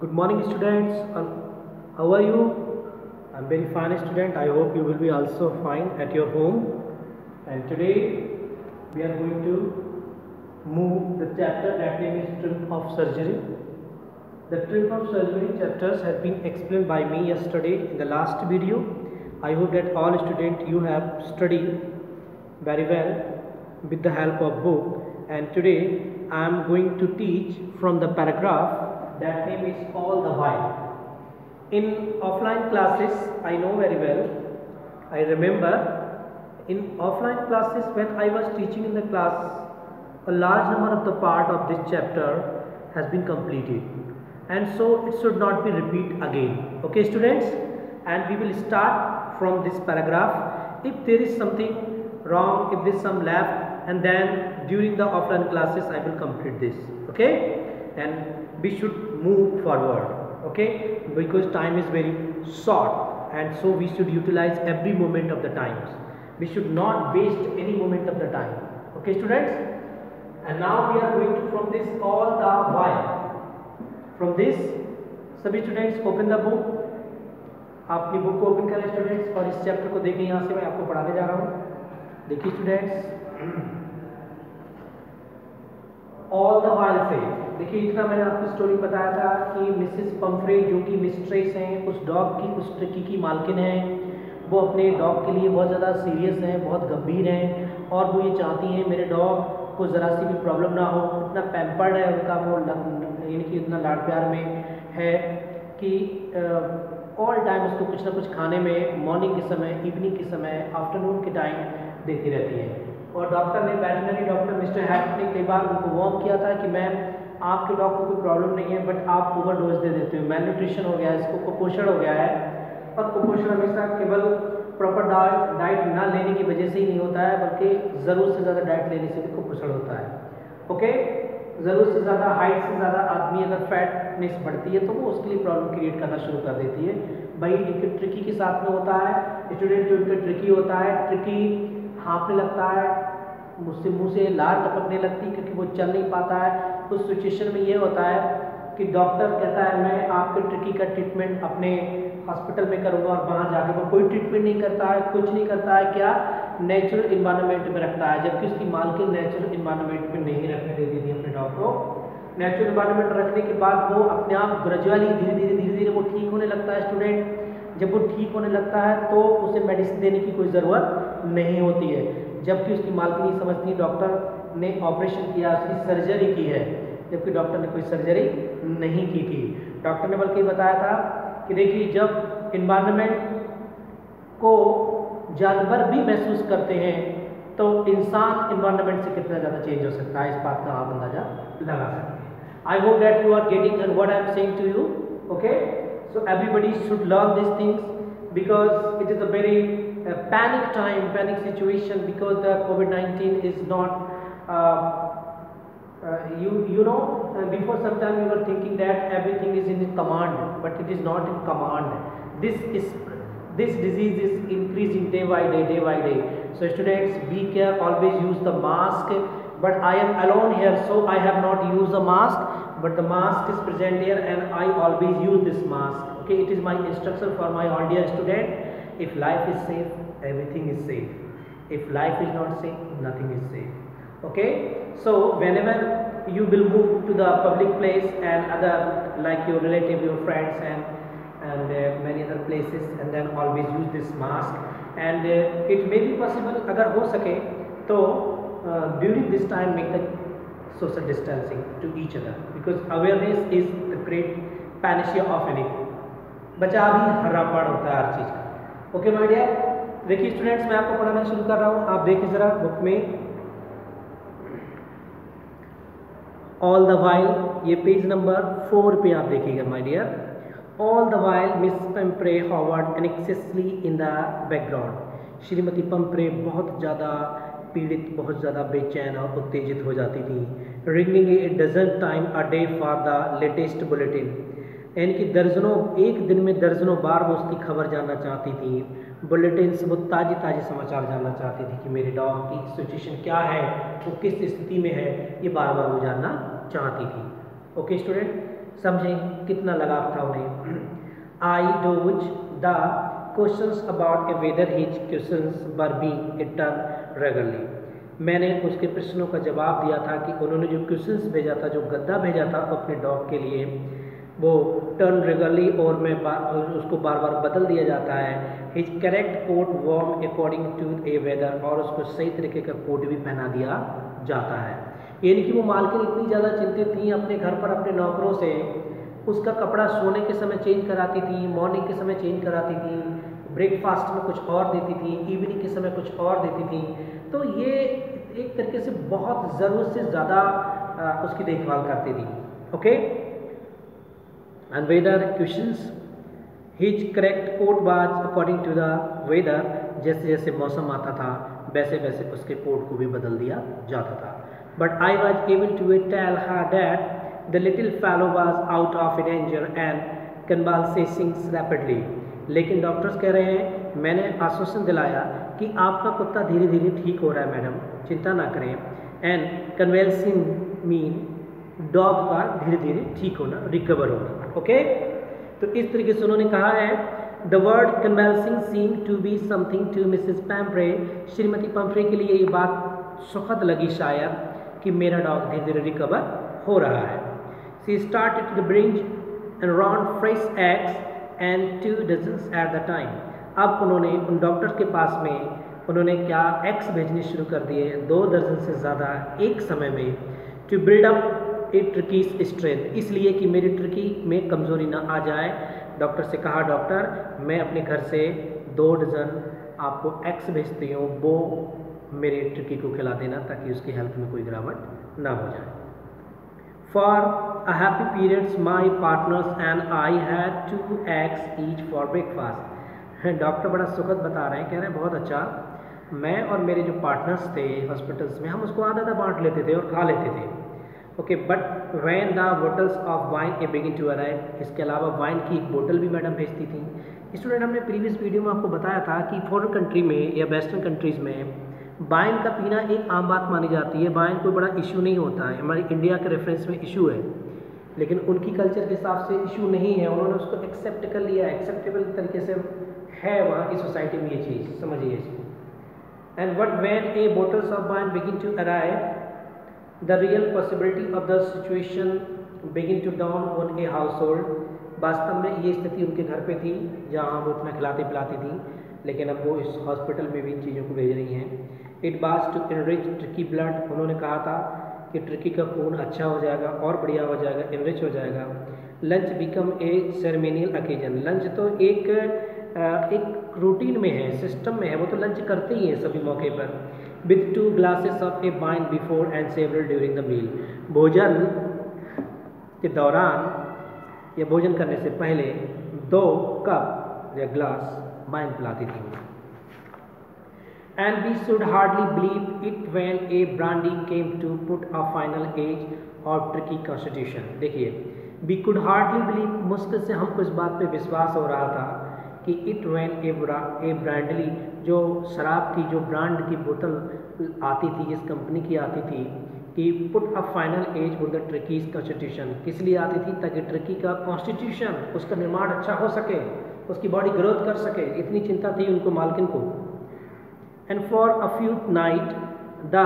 Good morning, students. How are you? I'm very fine, student. I hope you will be also fine at your home. And today we are going to move the chapter that name is Trick of Surgery. The Trick of Surgery chapters have been explained by me yesterday in the last video. I hope that all students you have studied very well with the help of book. And today I am going to teach from the paragraph that name is All the While. In offline classes, I know very well, I remember in offline classes when I was teaching in the class, a large number of the part of this chapter has been completed, and so it should not be repeat again. Okay, students, and we will start from this paragraph. If there is something wrong, if there is some left, and then during the offline classes I will complete this. Okay, and we should move forward. Okay, because time is very short, and so we should utilize every moment of the times. We should not waste any moment of the time. Okay, students, and now we are going to from this all the while. From this, सभी students open the book. आप अपनी book को open करें students, और इस chapter को देखें. यहाँ से मैं आपको पढ़ाने जा रहा हूँ. देखिए स्टूडेंट्स, ऑल द व्हाइल से देखिए, इतना मैंने आपको स्टोरी बताया था कि मिसेस पंफ्रे जो कि मिस्ट्रेस हैं उस डॉग की, उस ट्रिकी की मालकिन हैं, वो अपने डॉग के लिए बहुत ज़्यादा सीरियस हैं, बहुत गंभीर हैं, और वो ये चाहती हैं मेरे डॉग को ज़रा सी भी प्रॉब्लम ना हो. इतना पैम्पर्ड है उनका, वो यानी कि इतना लाड प्यार में है कि ऑल टाइम उसको कुछ ना कुछ खाने में मॉर्निंग के समय, इवनिंग के समय, आफ्टरनून के टाइम देती रहती है. और डॉक्टर ने, वेटरनरी डॉक्टर मिस्टर हैट ने कई बार उनको वार्न किया था कि मैम आपके डॉग को कोई प्रॉब्लम नहीं है, बट आप ओवरडोज दे देते हो, मेलन्यूट्रिशन हो गया है, इसको कुपोषण हो गया है. और कुपोषण हमेशा केवल प्रॉपर डाइट ना लेने की वजह से ही नहीं होता है, बल्कि ज़रूरत से ज़्यादा डाइट लेने से भी कुपोषण होता है. ओके, ज़रूरत से ज़्यादा, हाइट से ज़्यादा आदमी अगर फैटनेस बढ़ती है तो वो उसके लिए प्रॉब्लम क्रिएट करना शुरू कर देती है. भाई इनके ट्रिकी के साथ में होता है स्टूडेंट, जो इनका ट्रिकी होता है, ट्रिकी हाँफने लगता है, मुझसे मुँह से लार टपकने लगती है क्योंकि वो चल नहीं पाता है. उस सिचुएशन में ये होता है कि डॉक्टर कहता है मैं आपके ट्रिकी का ट्रीटमेंट अपने हॉस्पिटल में करूँगा, और वहाँ जाके वो कोई ट्रीटमेंट नहीं करता है, कुछ नहीं करता है, क्या नेचुरल इन्वायरमेंट में रखता है, जबकि उसकी मालकिन नेचुरल इन्वायरमेंट में नहीं रखने देती थी अपने डॉग को. नेचुरल इन्वायरमेंट रखने के बाद वो अपने आप ग्रेजुअली धीरे धीरे वो ठीक होने लगता है. स्टूडेंट, जब वो ठीक होने लगता है तो उसे मेडिसिन देने की कोई ज़रूरत नहीं होती है, जबकि उसकी मालकिन ये समझती है डॉक्टर ने ऑपरेशन किया, उसकी सर्जरी की है, जबकि डॉक्टर ने कोई सर्जरी नहीं की थी. डॉक्टर ने बल्कि बताया था कि देखिए जब इन्वायरमेंट को जानवर भी महसूस करते हैं तो इंसान इन्वायरमेंट से कितना ज़्यादा चेंज हो सकता है, इस बात का आप अंदाजा लगा सकते हैं. I hope that you are getting and what I am saying to you. Okay, so everybody should learn this things because it is a very panic time, panic situation, because the COVID-19 is not you know, before some time you were thinking that everything is in command, but it is not in command. This disease is increasing day by day. So students, be careful, always use the mask. But I am alone here, so I have not used the mask, but the mask is present here and I always use this mask. Okay, it is my instruction for my all dear student. If life is safe, everything is safe. If life is not safe, nothing is safe. Okay, so whenever you will move to the public place and other like your relative, your friends and many other places, and then always use this mask. And it may be possible, अगर हो सके तो during this time make the social distancing to each other, because awareness is the great panacea of anything. बचाव ही हरा पार होता है हर चीज़ का. Okay my dear, देखिए स्टूडेंट्स, मैं आपको पढ़ाना शुरू कर रहा हूँ. आप देखिए ज़रा बुक में ऑल द वाइल, ये पेज नंबर 4 पे आप देखिएगा my dear. All the while Miss Pomfrey hovered anxiously in the background. श्रीमती पंफ्रे बहुत ज़्यादा पीड़ित, बहुत ज़्यादा बेचैन और उत्तेजित हो जाती थी. Ringing a dozen time a day for the latest bulletin, यानी कि दर्जनों, एक दिन में दर्जनों बार वो उसकी खबर जानना चाहती थी. बुलेटिन से वो ताज़े समाचार जानना चाहती थी कि मेरे डॉग की सिचुएशन क्या है, वो किस स्थिति में है, ये बार बार वो जानना चाहती थी. ओके स्टूडेंट, समझें कितना लगाव था उन्हें। I dodge the questions about a whether his questions were being return regularly. मैंने उसके प्रश्नों का जवाब दिया था कि उन्होंने जो क्वेश्चंस भेजा था, जो गद्दा भेजा था अपने डॉग के लिए, वो टर्न रेगुलरली और मैं उसको बार बार बदल दिया जाता है। His correct coat warm according to a weather, और उसको सही तरीके का कोट भी पहना दिया जाता है। यानी कि वो मालकिन इतनी ज़्यादा चिंतित थी अपने घर पर अपने नौकरों से, उसका कपड़ा सोने के समय चेंज कराती थी, मॉर्निंग के समय चेंज कराती थी, ब्रेकफास्ट में कुछ और देती थी, इवनिंग के समय कुछ और देती थी। तो ये एक तरीके से बहुत ज़रूरत से ज़्यादा उसकी देखभाल करती थी। Okay, and weather questions, his correct coat was according to the weather, जैसे जैसे मौसम आता था वैसे वैसे उसके कोट को भी बदल दिया जाता था। But I was able to tell her that the little fellow was out of danger and convalescing rapidly. लेकिन डॉक्टर्स कह रहे हैं, मैंने आश्वासन दिलाया कि आपका कुत्ता धीरे धीरे ठीक हो रहा है मैडम, चिंता ना करें। एंड कन्वेल्सिंग मीन डॉग का धीरे धीरे ठीक होना, रिकवर होना। ओके, तो इस तरीके से उन्होंने कहा है। The word convalescing seem to be something to Mrs Pomfrey. श्रीमती पैम्फ्रे के लिए ये बात सुखद लगी शायद कि मेरा डॉग धीरे धीरे रिकवर हो रहा है। She started to bring around fresh eggs and 2 dozens at the time. अब उन्होंने उन डॉक्टर के पास में उन्होंने क्या एग्स भेजने शुरू कर दिए, 2 दर्जन से ज़्यादा एक समय में। To build up a Tricki strength, इसलिए कि मेरी ट्रिकी में कमज़ोरी ना आ जाए। डॉक्टर से कहा, डॉक्टर मैं अपने घर से 2 डजन आपको एग्स भेजती हूँ, वो मेरे ट्रिकी को खिला देना ताकि उसकी हेल्थ में कोई गिरावट ना हो जाए। For a happy periods, my partners and I had 2 eggs each for breakfast। Doctor बड़ा सुखद बता रहे हैं, कह रहे हैं बहुत अच्छा, मैं और मेरे जो पार्टनर्स थे हॉस्पिटल्स में, हम उसको आधा आधा बांट लेते थे और खा लेते थे। Okay, but when the bottles of wine a begin to arrive, इसके अलावा वाइन की एक बोतल भी मैडम भेजती थी। स्टूडेंट, हमने प्रीवियस वीडियो में आपको बताया था कि फॉरेन कंट्री में या वेस्टर्न कंट्रीज़ में वाइन का पीना एक आम बात मानी जाती है, वाइन कोई बड़ा इशू नहीं होता है। हमारी इंडिया के रेफरेंस में इशू है, लेकिन उनकी कल्चर के हिसाब से इशू नहीं है, उन्होंने उसको एक्सेप्ट कर लिया, एक्सेप्टेबल तरीके से है वहाँ की सोसाइटी में ये चीज़, समझिए इसको। And what when a bottles of wine begin to arrive, the real possibility of the situation begin to down on a household. वास्तव में ये स्थिति उनके घर पे थी जहाँ वो इतना खिलाती पिलाती थी, लेकिन अब वो इस हॉस्पिटल में भी इन चीज़ों को भेज रही हैं। It was to enrich Tricki blood, उन्होंने कहा था कि ट्रिकी का खून अच्छा हो जाएगा और बढ़िया हो जाएगा, इनरिच हो जाएगा। Lunch become a ceremonial occasion, lunch तो एक रूटीन में है, सिस्टम में है, वो तो लंच करते ही हैं सभी मौके पर। With 2 glasses of a wine before and several during the meal, भोजन के दौरान या भोजन करने से पहले 2 कप या ग्लास वाइन पिलाती थी। And we should hardly believe it when a brandy came to put a final age of tricky constitution। देखिए, we could hardly believe, मुश्किल से हमको इस बात पे विश्वास हो रहा था कि it when a brandy, जो शराब की जो ब्रांड की बोतल आती थी, जिस कंपनी की आती थी, कि put a final age on the tricky's constitution, किस लिए आती थी? ताकि ट्रिकी का कॉन्स्टिट्यूशन, उसका निर्माण अच्छा हो सके, उसकी बॉडी ग्रोथ कर सके, इतनी चिंता थी उनको मालकिन को। And for a few nights, the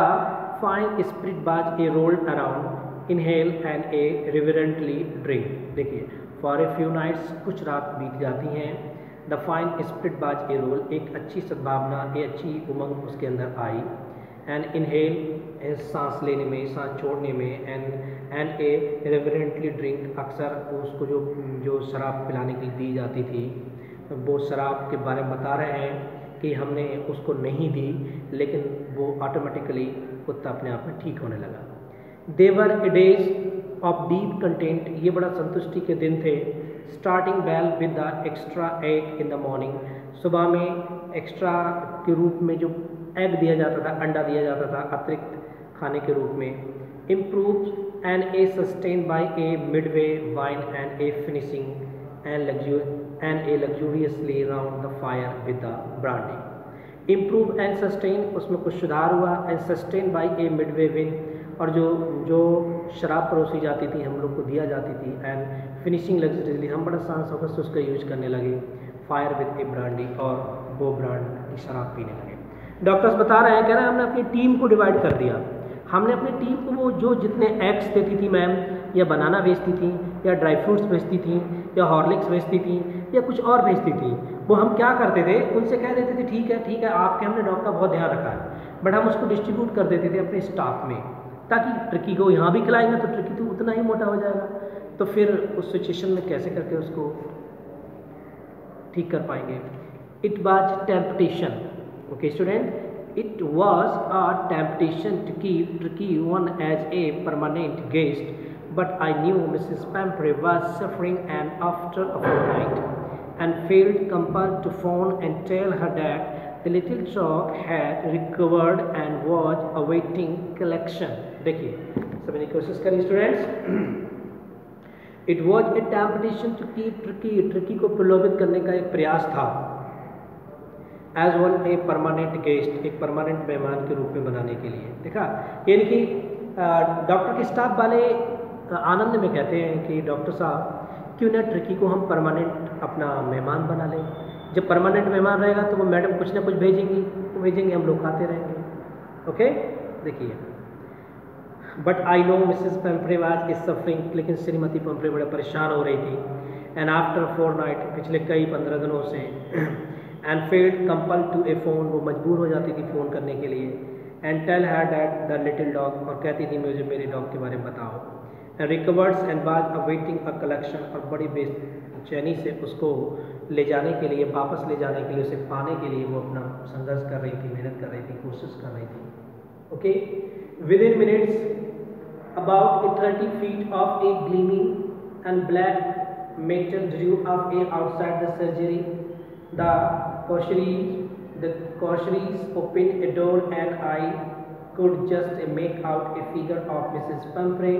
fine spirit was a rolled around, inhale and a reverently drink। देखिए, for a few nights, कुछ रात बीत जाती हैं। The fine spirit was a roll, एक अच्छी सद्भावना, एक अच्छी उमंग उसके अंदर आई। And inhale, सांस लेने में, सांस छोड़ने में, and a reverently drink, अक्सर उसको जो शराब पिलाने के लिए दी जाती थी, वो शराब के बारे में बता रहे हैं कि हमने उसको नहीं दी, लेकिन वो ऑटोमेटिकली कुत्ता अपने आप में ठीक होने लगा। देवर डेज ऑफ डीप कंटेंट, ये बड़ा संतुष्टि के दिन थे। Starting well with the extra egg in the morning, सुबह में एक्स्ट्रा के रूप में जो एग दिया जाता था, अंडा दिया जाता था अतिरिक्त खाने के रूप में। Improve and A sustain by A Midway wine and A finishing and a luxuriously round the fire with the brandy। Improve and sustain, उसमें कुछ सुधार हुआ। and sustain by a midway win, और जो शराब परोसी जाती थी, हम लोग को दिया जाती थी, एंड फिनिशिंग लग्जरीली हम बड़ा शान शौकत से उसका यूज करने लगे, फायर विद ए ब्रांडी, और वो ब्रांड की शराब पीने लगे। डॉक्टर्स बता रहे हैं, कह रहे हैं हमने अपनी टीम को डिवाइड कर दिया। हमने अपनी टीम को वो जो जितने एग्स देती थी मैम, या बनाना बेचती थी, या ड्राई फ्रूट्स बेचती थी, या हॉर्लिक्स बेचती थी, या कुछ और बेचती थी, वो हम क्या करते थे, उनसे कह देते थे ठीक है आपके हमने डॉग का बहुत ध्यान रखा है, बट हम उसको डिस्ट्रीब्यूट कर देते थे अपने स्टाफ में, ताकि ट्रिकी को यहाँ भी खिलाएंगे तो ट्रिकी तो उतना ही मोटा हो जाएगा। तो फिर उस सिचुएशन में कैसे करके उसको ठीक कर पाएंगे। It was temptation, okay student, it was a temptation to keep Tricky on as a permanent guest, but I knew Mrs. Pumphrey was suffering and after a fortnight and felt compelled to phone and tell her that the little dog had recovered and was awaiting collection. देखिए सभी ने कोशिश करी students. It was a temptation to keep Tricky को प्रलोभित करने का एक प्रयास था, as one a permanent guest, एक परमानेंट मेहमान के रूप में बनाने के लिए। देखा, यानी कि डॉक्टर के स्टाफ वाले आनंद में कहते हैं कि डॉक्टर साहब क्यों ना ट्रिकी को हम परमानेंट अपना मेहमान बना लें। जब परमानेंट मेहमान रहेगा तो वो मैडम कुछ ना कुछ भेजेंगी, वो भेजेंगे, हम लोग खाते रहेंगे। ओके, देखिए, but I know Mrs Pomfrey was is suffering, लेकिन श्रीमती पम्फ्रे बड़ा परेशान हो रही थी, एंड आफ्टर 4 नाइट, पिछले कई 15 दिनों से, and failed compel to a phone, वो मजबूर हो जाती थी फ़ोन करने के लिए, and tell her that the little dog, और कहती थी मुझे मेरे डॉग के बारे में बताओ, and recovered and was awaiting a collection, और बड़ी बेचैनी से उसको ले जाने के लिए, वापस ले जाने के लिए, उसे पाने के लिए वो अपना संघर्ष कर रही थी, मेहनत कर रही थी, कोशिश कर रही थी। Okay, with in minutes about 30 feet of a gleaming and black metal drew up outside the surgery. The causeries opened a door, and I could just make out a figure of Mrs. Pumphrey,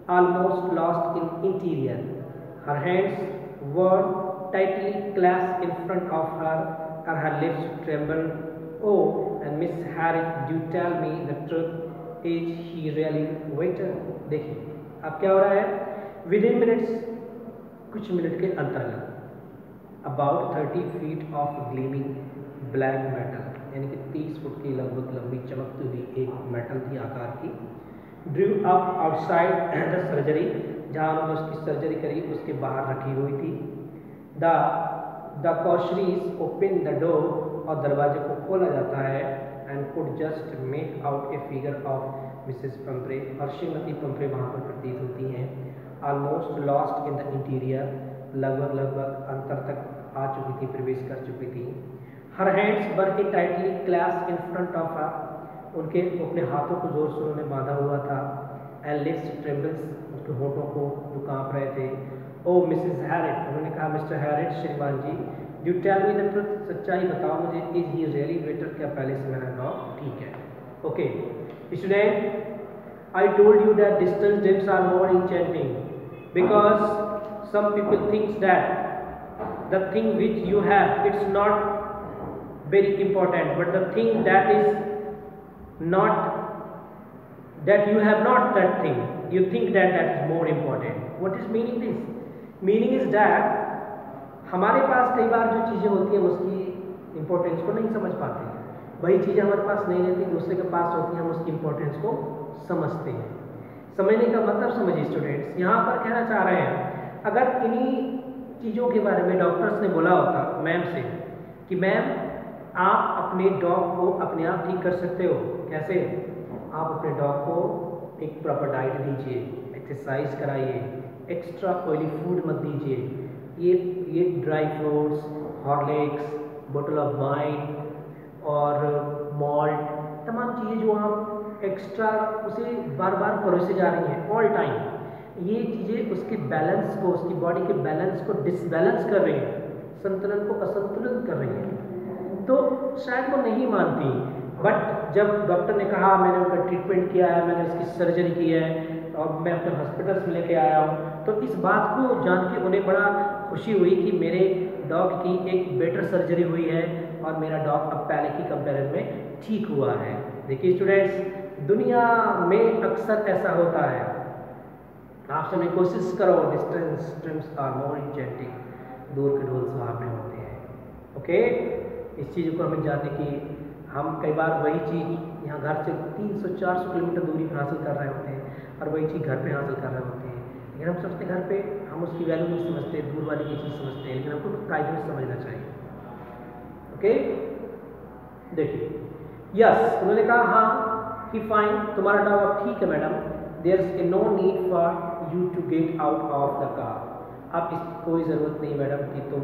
almost lost in interior. Her hands were tightly clasped in front of her, and her lips trembled. Oh, and Miss Harriet, do tell me the truth. Is he really waited? देखिए अब क्या हो रहा है, with in minutes, कुछ minute के अंतर्गत, about 30 feet of gleaming black metal, यानी कि 30 फुट की लगभग लंबी चमकती हुई एक मेटल थी आकार की, Drew up outside the surgery, जहाँ उन्होंने उसकी सर्जरी करी उसके बाहर रखी हुई थी। द कॉशरीज ओपन द डोर, और दरवाजे को खोला जाता है, and could just make out a figure of Mrs Pomfrey, और श्रीमती पम्फ्रे वहाँ पर प्रतीत होती हैं, almost lost in the interior, लगभग अंतर तक आ चुकी थी, प्रवेश कर चुकी थी। Her hands were a tightly clasped in front of her, उनके अपने हाथों को जोर से उन्होंने बांधा हुआ था, एंड लिप्स ट्रेम्बल्स, उनके होठों को जो कांप रहे थे। ओ मिसेस हैरिट, उन्होंने कहा मिस्टर हैरिट, श्रीमान ji, do tell me the truth, सच्चाई बताओ मुझे, इज ही रियली बेटर, क्या पहले से मेरा डॉग ठीक है? Okay student, I told you that distance dreams are more enchanting because some people think that the thing which you have, it's not very important, but the thing that is not, that you have not that thing, you think that that is more important. What is meaning this? Meaning is that हमारे पास कई बार जो चीज़ें होती हैं उसकी importance को नहीं समझ पाते हैं, वही चीज़ें हमारे पास नहीं रहती, दूसरे के पास होती हैं, हम उसकी इम्पोर्टेंस को समझते हैं। समझने का मतलब समझिए स्टूडेंट्स, यहाँ पर कहना चाह रहे हैं, अगर इन्हीं चीज़ों के बारे में डॉक्टर्स ने बोला होता मैम से कि मैम आप अपने डॉग को अपने आप ठीक कर सकते हो, कैसे? आप अपने डॉग को एक प्रॉपर डाइट दीजिए, एक्सरसाइज कराइए, एक्स्ट्रा ऑयली फूड मत दीजिए, ये ड्राई फ्रूट्स, हॉर्लिक्स, बोतल ऑफ वाइन और मॉल्ट, तमाम चीज़ें जो आप एक्स्ट्रा उसे बार बार परोसे जा रही हैं ऑल टाइम, ये चीज़ें उसके बैलेंस को, उसकी बॉडी के बैलेंस को डिसबैलेंस कर रही हैं, संतुलन को असंतुलित कर रही हैं, तो शायद वो नहीं मानती। बट जब डॉक्टर ने कहा, मैंने उनका ट्रीटमेंट किया है, मैंने उसकी सर्जरी की है और मैं अपने हॉस्पिटल में लेके आया हूँ, तो इस बात को जान के उन्हें बड़ा खुशी हुई कि मेरे डॉग की एक बेटर सर्जरी हुई है और मेरा डॉग अब पहले की कंपेरिजन में ठीक हुआ है। देखिए स्टूडेंट्स, दुनिया में अक्सर ऐसा होता है आप समय कोशिश करो, डिस्टेंस स्ट्रिम्स आर मोर इंजेंटिक, दूर के ढोल सुहावने होते हैं। ओके, इस चीज़ को हमें जानने की, हम कई बार वही चीज़ यहाँ घर से 300-400 किलोमीटर दूरी पर हासिल कर रहे होते हैं और वही चीज़ घर पे हासिल कर रहे होते हैं, लेकिन हम सोचते घर पे हम उसकी वैल्यू नहीं समझते, दूर वाली की चीज़ समझते हैं, लेकिन हमको कायदे में समझना चाहिए। ओके, देखिए, यस, उन्होंने कहा हाँ कि फाइन, तुम्हारा डॉग अब ठीक है madam, there is no need for you to get out of the car. अब इसकी कोई ज़रूरत नहीं मैडम कि तुम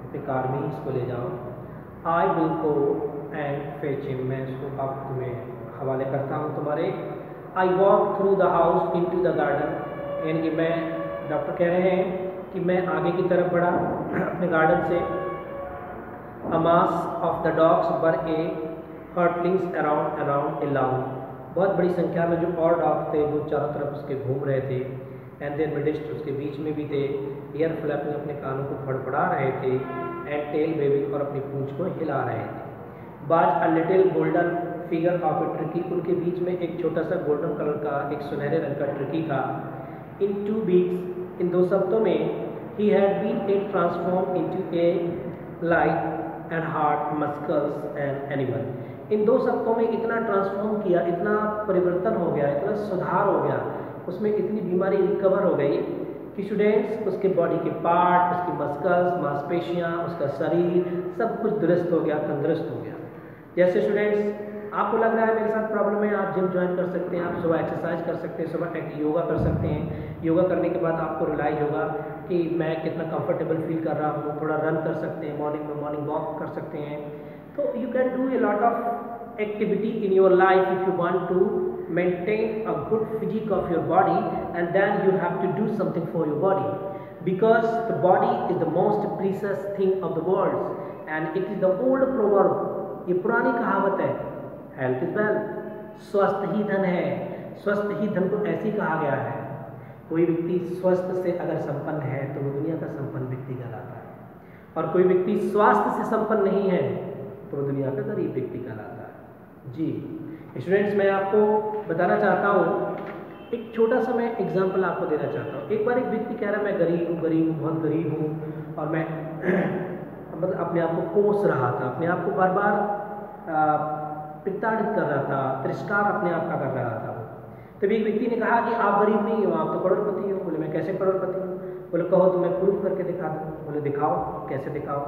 अपने कार में ही इसको ले जाओ। I will go and fetch him, मैं इसको अब तुम्हें हवाले करता हूँ तुम्हारे। I walk through the house into the garden, यानी कि मैं, डॉक्टर कह रहे हैं कि मैं आगे की तरफ बढ़ा अपने गार्डन से। A mass of the dogs were a hurtlings around a lawn, बहुत बड़ी संख्या में जो और डॉग थे वो चारों तरफ उसके घूम रहे थे। एंड देन मिडिस्ट, उसके बीच में भी थे। ईयर फ्लैपिंग, अपने कानों को फड़फड़ा रहे थे। एंड टेल वेविंग, और अपनी पूंछ को हिला रहे थे। बाज a little golden figure of A tricky, उनके बीच में एक छोटा सा गोल्डन कलर का, एक सुनहरे रंग का ट्रिकी था। इन 2 वीक्स, इन 2 सप्ताहों में, he had been a transform into a light and heart muscles and animal. इन 2 सप्ताहों में इतना ट्रांसफॉर्म किया, इतना परिवर्तन हो गया, इतना सुधार हो गया, उसमें इतनी बीमारी रिकवर हो गई कि स्टूडेंट्स, उसके बॉडी के पार्ट, उसकी मस्कल्स, मांसपेशियाँ, उसका शरीर, सब कुछ दुरुस्त हो गया, तंदुरुस्त हो गया। जैसे स्टूडेंट्स, आपको लग रहा है मेरे साथ प्रॉब्लम है, आप जिम ज्वाइन कर सकते हैं, आप सुबह एक्सरसाइज कर सकते हैं, सुबह योगा कर सकते हैं। योगा करने के बाद आपको रियलाइज होगा कि मैं कितना कंफर्टेबल फील कर रहा हूँ, थोड़ा रन कर सकते हैं, मॉर्निंग वॉक कर सकते हैं। तो you can do a lot of activity in your life if you want to maintain a good physique of your body, and then you have to do something for your body, because the body is the most precious thing of the world and it is the old proverb. ये पुरानी कहावत है, health is wealth, स्वस्थ ही धन है। स्वस्थ ही धन को ऐसे कहा गया है। कोई व्यक्ति स्वस्थ से अगर संपन्न है तो वो दुनिया का संपन्न व्यक्ति कहलाता है, और कोई व्यक्ति स्वास्थ्य से संपन्न नहीं है तो वो दुनिया का गरीब व्यक्ति कहलाता है। जी स्टूडेंट्स, मैं आपको बताना चाहता हूँ, एक छोटा सा मैं एग्जाम्पल आपको देना चाहता हूँ। एक बार एक व्यक्ति कह रहा है मैं गरीब हूँ, बहुत गरीब हूँ, और मैं मतलब अपने आप को कोस रहा था, अपने आप को बार बार प्रताड़ित कर रहा था, तिरस्कार अपने आप का कर रहा था। तभी एक व्यक्ति ने कहा कि आप गरीब नहीं हो, आप तो करोड़पति हो। बोले मैं कैसे करोड़पति हूँ? बोले कहो तो मैं प्रूफ करके दिखा दूँ। बोले दिखाओ, कैसे दिखाओ?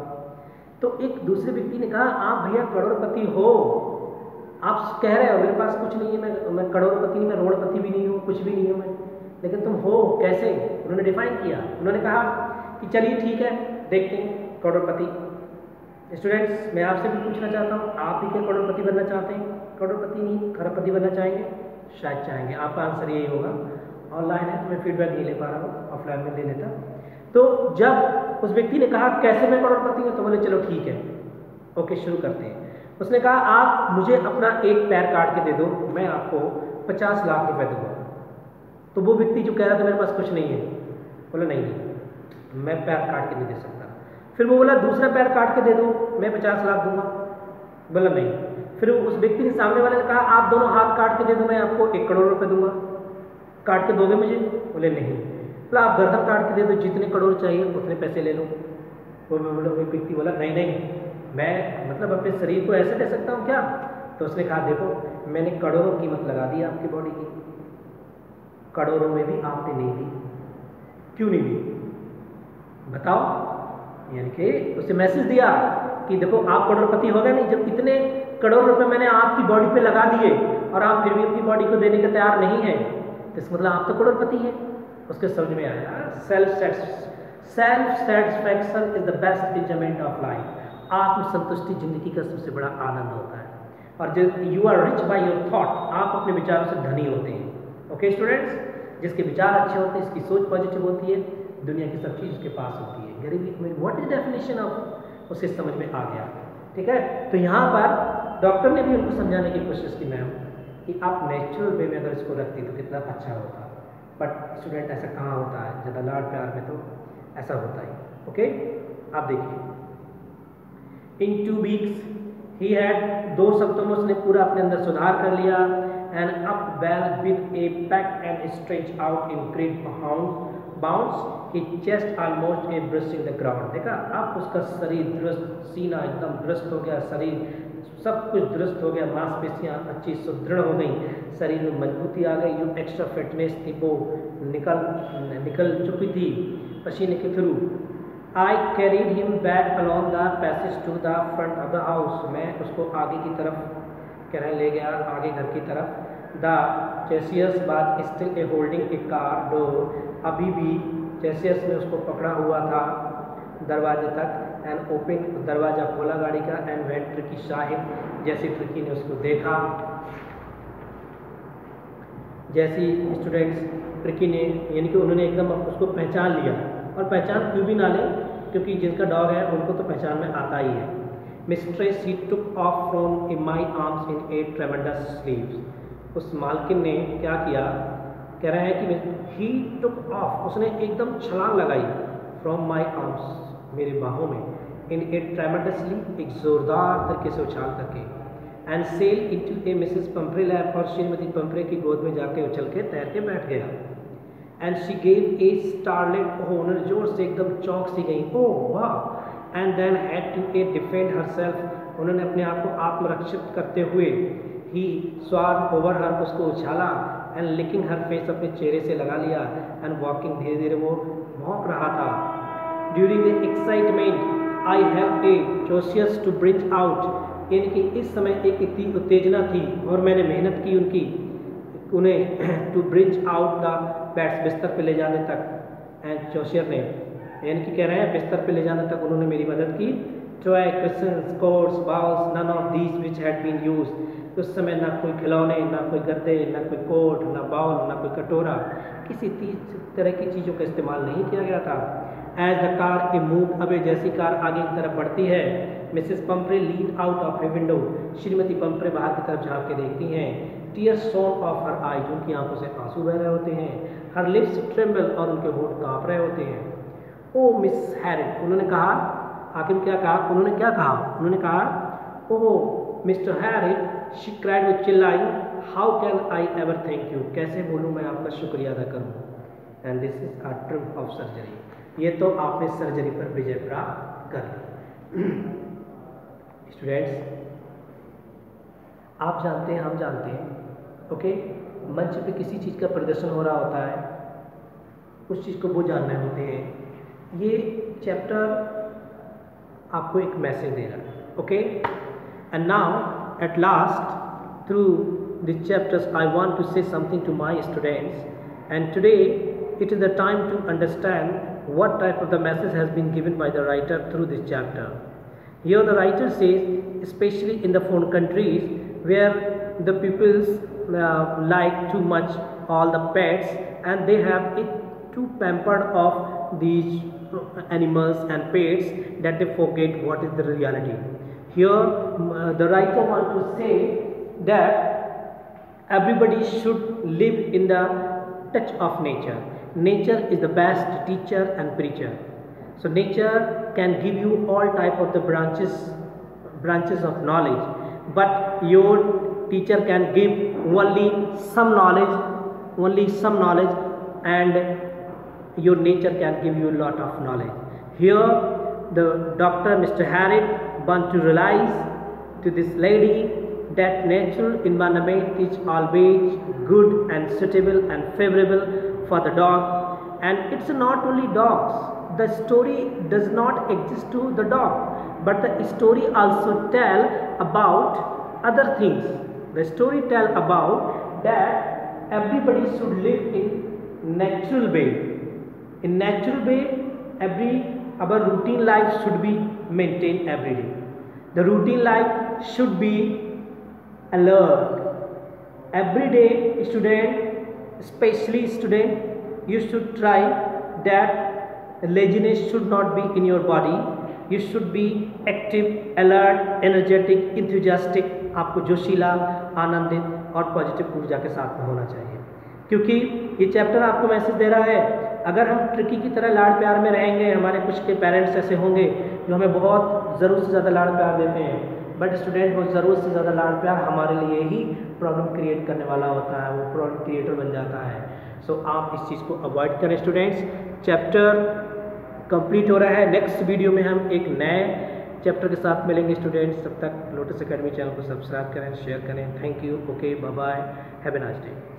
तो एक दूसरे व्यक्ति ने कहा आप भैया करोड़पति हो, आप कह रहे हो मेरे पास कुछ नहीं है, मैं करोड़पति नहीं, मैं रोड़पति भी नहीं हूँ, कुछ भी नहीं हूँ मैं, लेकिन तुम हो कैसे? उन्होंने डिफाइन किया, उन्होंने कहा कि चलिए ठीक है, देखते हैं करोड़पति। स्टूडेंट्स, मैं आपसे भी पूछना चाहता हूँ, आप भी क्या करोड़पति बनना चाहते हैं? करोड़पति नहीं, खरबपति बनना चाहेंगे? शायद चाहेंगे। आपका आंसर यही होगा। ऑनलाइन है तो मैं फीडबैक नहीं ले पा रहा हूँ, ऑफलाइन में ले लेता। तो जब उस व्यक्ति ने कहा कैसे मैं करोड़पति हूँ, तो बोले चलो ठीक है, ओके शुरू करते हैं। उसने कहा आप मुझे अपना एक पैर काट के दे दो, मैं आपको 50 लाख रुपए दूंगा। तो वो व्यक्ति जो कह रहा था मेरे पास कुछ नहीं है, बोला नहीं मैं पैर काट के नहीं दे सकता। फिर वो बोला दूसरा पैर काट के दे दो, मैं 50 लाख दूंगा। बोला नहीं। फिर उस व्यक्ति ने, सामने वाले ने कहा आप दोनों हाथ काट के दे दो, मैं आपको 1 करोड़ रुपए दूंगा। काट के दोगे मुझे? बोले नहीं। बोला आप गर्दन काट के दे दो, जितने करोड़ चाहिए उतने पैसे ले लो। वो व्यक्ति बोला नहीं नहीं, मैं मतलब अपने शरीर को ऐसे दे सकता हूँ क्या? तो उसने कहा देखो मैंने करोड़ों कीमत लगा दी आपकी बॉडी की, करोड़ों में भी आपने नहीं दी, क्यों नहीं दी बताओ? यानी कि उसे मैसेज दिया कि देखो आप करोड़पति हो गए नहीं, जब इतने करोड़ रुपए मैंने आपकी बॉडी पे लगा दिए और आप फिर भी अपनी बॉडी को देने के तैयार नहीं है, तो इसका मतलब आप तो करोड़पति हैं। उसके समझ में आया self satisfaction is the best enjoyment of life. आत्मसंतुष्टि जिंदगी का सबसे बड़ा आनंद होता है। और जब you are rich by your thought, आप अपने विचारों से धनी होते हैं। ओके स्टूडेंट्स, जिसके विचार अच्छे होते हैं, इसकी सोच पॉजिटिव होती है, दुनिया की सब चीज़ उसके पास होती है। गरीबी में व्हाट इज डेफिनेशन ऑफ, उसे समझ में आ गया। ठीक है, तो यहाँ पर डॉक्टर ने भी उनको समझाने की कोशिश की मैम कि आप नेचुरल वे में अगर इसको रखती तो कितना अच्छा होता। बट स्टूडेंट ऐसा कहाँ होता है, ज़्यादा लाड प्यार में तो ऐसा होता है। ओके, आप देखिए इन 2 वीक्स ही हैड, 2 सप्ताहों में उसने पूरा अपने अंदर सुधार कर लिया। and up well with a peck and stretched out in great bounds, his chest almost a brushing the ground. देखा अब उसका शरीर दुरुस्त, सीना एकदम दुरुस्त हो गया, शरीर सब कुछ दुरुस्त हो गया, मांसपेशियाँ अच्छी सुदृढ़ हो गई, शरीर में मजबूती आ गई, जो एक्स्ट्रा फिटनेस थी वो निकल चुकी थी पसीने के through. I carried him back along the passage to the front of the house. मैं उसको आगे की तरफ कहने ले गया, आगे घर की तरफ। The Cheshires was still a holding a car door. अभी भी Cheshires ने उसको पकड़ा हुआ था दरवाजे तक। And open, दरवाजा खोला गाड़ी का। And when ट्रिकी साहिब, जैसे ट्रिकी ने उसको देखा, जैसी स्टूडेंट्स ट्रिकी ने यानी कि उन्होंने एकदम उसको पहचान लिया, और पहचान क्यों भी ना ले, क्योंकि जिनका डॉग है उनको तो पहचान में आता ही है। Mistress he took off from my arms in A ट्रेमेंडस sleeves. उस मालकिन ने क्या किया, कह रहे हैं कि ही टुक ऑफ, उसने एकदम छलांग लगाई, फ्रॉम माई आर्म्स, मेरे बाहों में, इन ए ट्रेमेंडसली, एक ज़ोरदार तरीके से उछाल करके, and sail into a Mrs Pumphrey lap, और श्रीमती पंफ्रे की गोद में जाके उछल के तैर के बैठ गया। And she gave a starlet, उन्होंने जोर से एकदम चौंक सी गई, ओह वाह। And then had to a defend herself, उन्होंने अपने आप को आत्मरक्षित करते हुए, ही स्वार ओवर हर, उसको उछाला, एंड लिकिंग हर फेस, अपने चेहरे से लगा लिया, एंड वॉकिंग, धीरे धीरे वो भौंक रहा था। During the excitement I have a चोशियस टू ब्रिज आउट, यानी कि इस समय एक इतनी उत्तेजना थी और मैंने मेहनत की उन्हें to bridge out the beds, बिस्तर पे ले जाने तक। एंड चोशियर ने, यानी कि कह रहे हैं बिस्तर पे ले जाने तक उन्होंने मेरी मदद की। Toy, questions, coats, bowls, none of these which had been used, उस समय ना कोई खिलौने, ना कोई गद्दे, ना कोई कोट, ना बाउल, ना कोई कटोरा, किसी तरह की चीज़ों का इस्तेमाल नहीं किया गया था। As the car a move away, जैसी कार आगे की तरफ बढ़ती है, Mrs Pumphrey lean out of a window, श्रीमती पंफ्रे बाहर की तरफ झाँक के देखती हैं। Tears shone of her eye, उनकी आंखों से आंसू बह रहे होते हैं। हर लिप्स ट्रेम्बल, और उनके होंठ कांप रहे होते हैं। ओ मिस हैरिट, उन्होंने कहा, आखिर क्या कहा, उन्होंने क्या कहा, उन्होंने कहा, oh mister Herriot, she cried with चिल्लाइंग, how can I ever thank you, कैसे बोलूँ मैं आपका शुक्रिया अदा करूँ। And this is a triumph of surgery, ये तो आपने सर्जरी पर विजय प्राप्त कर ली। स्टूडेंट्स, आप जानते हैं, हम जानते हैं, ओके, मंच पे किसी चीज़ का प्रदर्शन हो रहा होता है, उस चीज़ को वो जानने होते हैं। ये चैप्टर आपको एक मैसेज दे रहा है, okay. And now at last through this chapters I want to say something to my students, and today it is the time to understand what type of the message has been given by the writer through this chapter. Here the writer says, especially in the foreign countries where the peoples like too much all the pets, and they have it too pampered of these animals and pets that they forget what is the reality. Here the writer wants to say that everybody should live in the touch of nature. Nature is the best teacher and preacher. So nature can give you all type of the branches of knowledge, but your teacher can give only some knowledge, and your nature can give you a lot of knowledge. Here the doctor, Mr. Harriet, want to realize to this lady that natural environment is always good and suitable and favorable for the dog. And it's not only dogs, the story does not exist to the dog, but the story also tell about other things. The story tell about that everybody should live in natural way. In natural way, our routine life should be maintained every day. The routine life should be alert. Every day, student, especially student, you should try that laziness should not be in your body. You should be active, alert, energetic, enthusiastic. आपको जोशीला, आनंदित और positive ऊर्जा के साथ में होना चाहिए, क्योंकि ये चैप्टर आपको मैसेज दे रहा है, अगर हम ट्रिकी की तरह लाड़ प्यार में रहेंगे, हमारे कुछ के पेरेंट्स ऐसे होंगे जो हमें बहुत ज़रूरत से ज़्यादा लाड़ प्यार देते हैं, बट स्टूडेंट वो ज़रूरत से ज़्यादा लाड़ प्यार हमारे लिए ही प्रॉब्लम क्रिएट करने वाला होता है, वो प्रॉब्लम क्रिएटर बन जाता है। सो आप इस चीज़ को अवॉइड करें स्टूडेंट्स। चैप्टर कंप्लीट हो रहा है, नेक्स्ट वीडियो में हम एक नए चैप्टर के साथ मिलेंगे स्टूडेंट्स। तब तक लोटस एकेडमी चैनल को सब्सक्राइब करें, शेयर करें। Thank you, okay, bye bye, have a nice day.